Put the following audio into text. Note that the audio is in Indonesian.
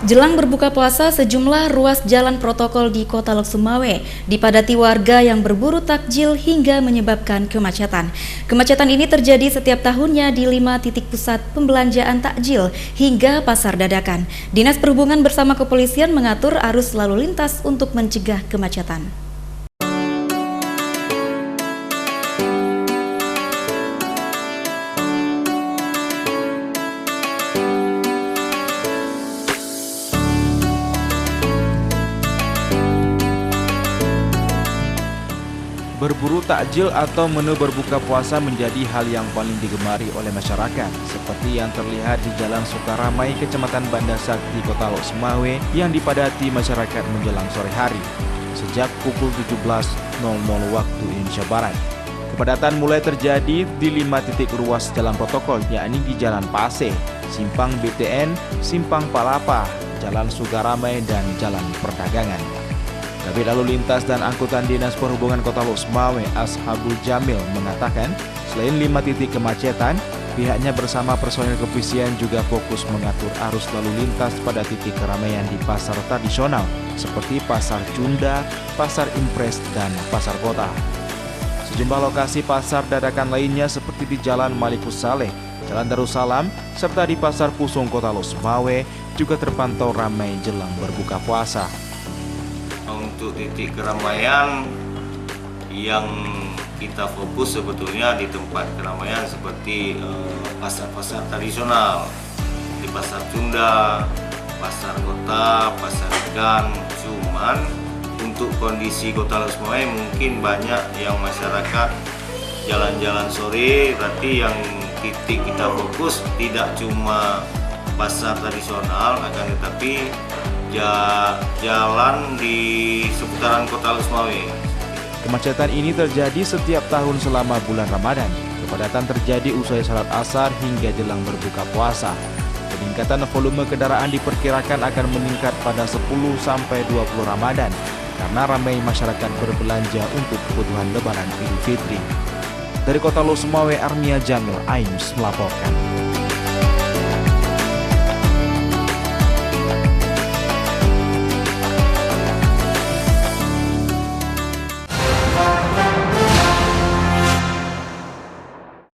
Jelang berbuka puasa, sejumlah ruas jalan protokol di Kota Lok Sumawe dipadati warga yang berburu takjil hingga menyebabkan kemacetan. Kemacetan ini terjadi setiap tahunnya di 5 titik pusat pembelanjaan takjil hingga pasar dadakan. Dinas Perhubungan bersama kepolisian mengatur arus lalu lintas untuk mencegah kemacetan. Berburu takjil atau menu berbuka puasa menjadi hal yang paling digemari oleh masyarakat, seperti yang terlihat di Jalan Sukaramai, Kecamatan Banda Sakti, Kota Lok Sumawe, yang dipadati masyarakat menjelang sore hari. Sejak pukul 17.00 waktu Indonesia Barat, kepadatan mulai terjadi di 5 titik ruas jalan protokol, yakni di Jalan Pase, Simpang BTN, Simpang Palapa, Jalan Sukaramai, dan Jalan Perdagangan. Kabid Lalu Lintas dan Angkutan Dinas Perhubungan Kota Lok Sumawe, Ashabul Jamil, mengatakan selain 5 titik kemacetan, pihaknya bersama personel kepolisian juga fokus mengatur arus lalu lintas pada titik keramaian di pasar tradisional seperti Pasar Cunda, Pasar Impres, dan Pasar Kota. Sejumlah lokasi pasar dadakan lainnya seperti di Jalan Malikus Saleh, Jalan Darussalam, serta di Pasar Pusung Kota Lok Sumawe juga terpantau ramai jelang berbuka puasa. Untuk titik keramaian yang kita fokus sebetulnya di tempat keramaian seperti pasar-pasar tradisional, di Pasar Cunda, Pasar Kota, Pasar Ikan. Cuman untuk kondisi Kota Lok Sumawe mungkin banyak yang masyarakat jalan-jalan sore, berarti yang titik kita fokus tidak cuma pasar tradisional, akan tetapi jalan di seputaran Kota Lok Sumawe. Kemacetan ini terjadi setiap tahun selama bulan Ramadan. Kepadatan terjadi usai salat asar hingga jelang berbuka puasa. Peningkatan volume kendaraan diperkirakan akan meningkat pada 10-20 Ramadan karena ramai masyarakat berbelanja untuk kebutuhan Lebaran Idul Fitri. Dari Kota Lok Sumawe, Armia Jamil, Ainus melaporkan.